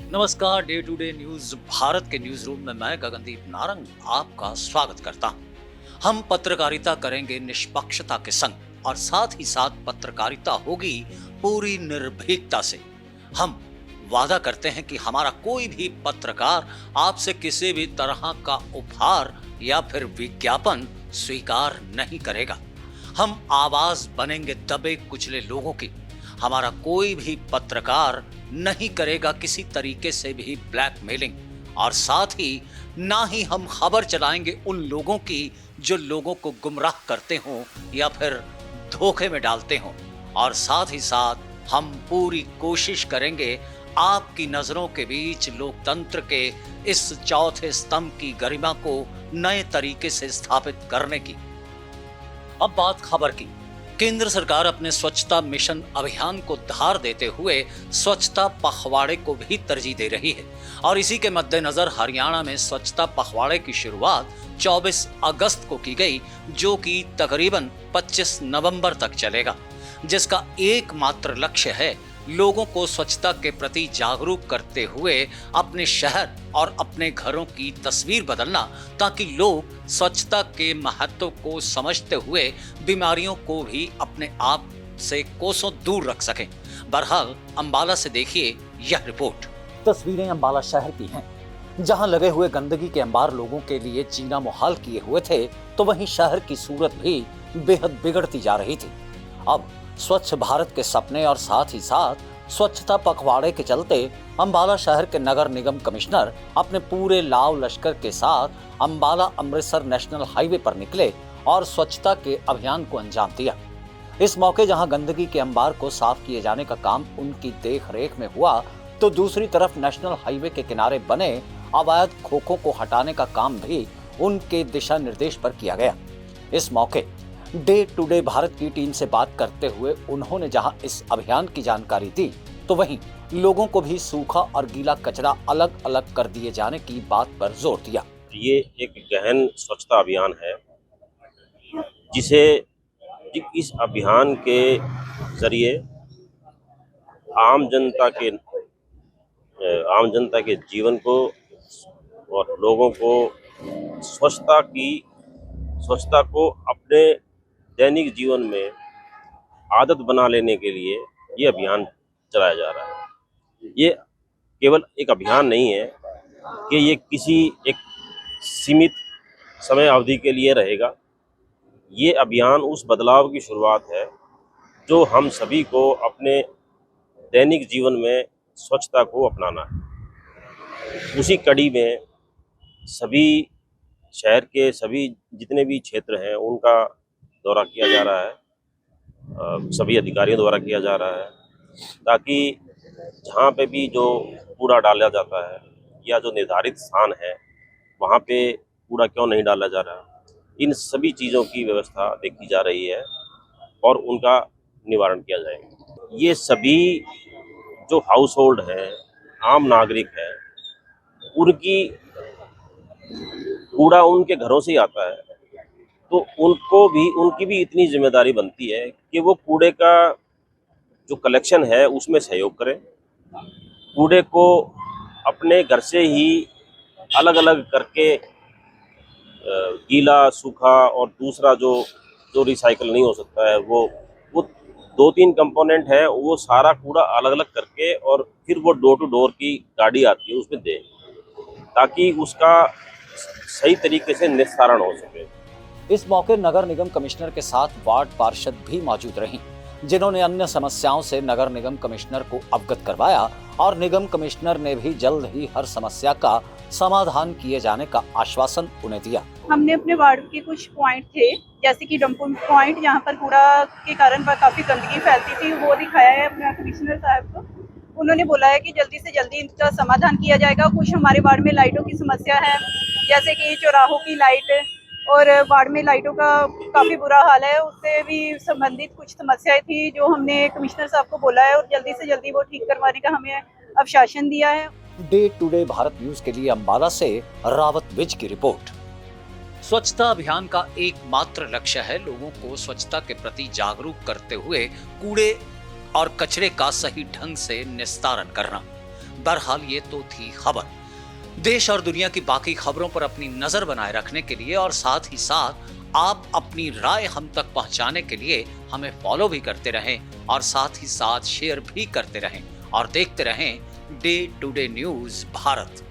नमस्कार। Day to day news Bharat के news room में मैं गगनदीप नारंग आपका स्वागत करता हूं। हम पत्रकारिता करेंगे निष्पक्षता के संग और साथ ही साथ पत्रकारिता होगी पूरी निर्भीकता से। हम वादा करते हैं कि हमारा कोई भी पत्रकार आपसे किसी भी तरह का उपहार या फिर विज्ञापन स्वीकार नहीं करेगा। हम आवाज बनेंगे दबे कुचले लोगों की। हमारा कोई भी पत्रकार नहीं करेगा किसी तरीके से भी ब्लैकमेलिंग, और साथ ही ना ही हम खबर चलाएंगे उन लोगों की जो लोगों को गुमराह करते हों या फिर धोखे में डालते हों। और साथ ही साथ हम पूरी कोशिश करेंगे आपकी नजरों के बीच लोकतंत्र के इस चौथे स्तंभ की गरिमा को नए तरीके से स्थापित करने की। अब बात खबर की। केंद्र सरकार अपने स्वच्छता मिशन अभियान को धार देते हुए स्वच्छता पखवाड़े को भी तरजीह दे रही है, और इसी के मद्देनजर हरियाणा में स्वच्छता पखवाड़े की शुरुआत 24 अगस्त को की गई, जो कि तकरीबन 25 नवंबर तक चलेगा, जिसका एकमात्र लक्ष्य है लोगों को स्वच्छता के प्रति जागरूक करते हुए अपने शहर और अपने घरों की तस्वीर बदलना, ताकि लोग स्वच्छता के महत्व को समझते हुए बीमारियों को भी अपने आप से कोसों दूर रख सकें। बहरहाल अंबाला से देखिए यह रिपोर्ट। तस्वीरें अंबाला शहर की हैं, जहां लगे हुए गंदगी के अंबार लोगों के लिए जीना मुहाल किए हुए थे, तो वहीं शहर की सूरत भी बेहद बिगड़ती जा रही थी। अब स्वच्छ भारत के सपने और साथ ही साथ स्वच्छता पखवाड़े के चलते अंबाला शहर के नगर निगम कमिश्नर अपने पूरे लाव लश्कर के साथ अंबाला अमृतसर नेशनल हाईवे पर निकले और स्वच्छता के अभियान को अंजाम दिया। इस मौके जहां गंदगी के अंबार को साफ किए जाने का काम उनकी देख रेख में हुआ, तो दूसरी तरफ नेशनल हाईवे के किनारे बने अवैध खोखों को हटाने का काम भी उनके दिशा निर्देश पर किया गया। इस मौके डे टू डे भारत की टीम से बात करते हुए उन्होंने जहां इस अभियान की जानकारी दी, तो वहीं लोगों को भी सूखा और गीला कचरा अलग अलग कर दिए जाने की बात पर जोर दिया। ये एक गहन स्वच्छता अभियान है, जिसे इस अभियान के जरिए आम जनता के जीवन को और लोगों को स्वच्छता को अपने दैनिक जीवन में आदत बना लेने के लिए ये अभियान चलाया जा रहा है। ये केवल एक अभियान नहीं है कि ये किसी एक सीमित समय अवधि के लिए रहेगा। ये अभियान उस बदलाव की शुरुआत है जो हम सभी को अपने दैनिक जीवन में स्वच्छता को अपनाना है। उसी कड़ी में सभी शहर के सभी जितने भी क्षेत्र हैं उनका दौरा किया जा रहा है, सभी अधिकारियों द्वारा किया जा रहा है, ताकि जहाँ पे भी जो कूड़ा डाला जाता है या जो निर्धारित स्थान है वहाँ पे कूड़ा क्यों नहीं डाला जा रहा, इन सभी चीज़ों की व्यवस्था देखी जा रही है और उनका निवारण किया जाएगा। ये सभी जो हाउस होल्ड हैं, आम नागरिक हैं, उनकी कूड़ा उनके घरों से ही आता है, तो उनकी भी इतनी जिम्मेदारी बनती है कि वो कूड़े का जो कलेक्शन है उसमें सहयोग करें। कूड़े को अपने घर से ही अलग अलग करके गीला, सूखा और दूसरा जो रिसाइकल नहीं हो सकता है, वो 2-3 कंपोनेंट है, वो सारा कूड़ा अलग अलग करके और फिर वो डोर टू डोर की गाड़ी आती है उसमें दें, ताकि उसका सही तरीके से निस्तारण हो सके। इस मौके नगर निगम कमिश्नर के साथ वार्ड पार्षद भी मौजूद रहीं, जिन्होंने अन्य समस्याओं से नगर निगम कमिश्नर को अवगत करवाया, और निगम कमिश्नर ने भी जल्द ही हर समस्या का समाधान किए जाने का आश्वासन उन्हें दिया। हमने अपने वार्ड के कुछ पॉइंट थे, जैसे कि डंपिंग पॉइंट, जहाँ पर कूड़ा के कारण काफी गंदगी फैलती थी, वो दिखाया है अपने कमिश्नर साहब को। उन्होंने बोला है कि जल्दी से जल्दी इनका समाधान किया जाएगा। कुछ हमारे वार्ड में लाइटों की समस्या है, जैसे कि चौराहों की लाइट, और वार्ड में लाइटों का काफ़ी बुरा हाल है, उससे भी संबंधित कुछ समस्याएं थी जो हमने कमिश्नर साहब को बोला है, और जल्दी से जल्दी वो ठीक करवाने का हमें आश्वासन दिया है। Day to day Bharat news के लिए अंबाला से रावत विज की रिपोर्ट। स्वच्छता अभियान का एकमात्र लक्ष्य है लोगों को स्वच्छता के प्रति जागरूक करते हुए कूड़े और कचरे का सही ढंग से निस्तारण करना। बहरहाल ये तो थी खबर। देश और दुनिया की बाकी खबरों पर अपनी नजर बनाए रखने के लिए और साथ ही साथ आप अपनी राय हम तक पहुंचाने के लिए हमें फॉलो भी करते रहें और साथ ही साथ शेयर भी करते रहें और देखते रहें day to day news Bharat.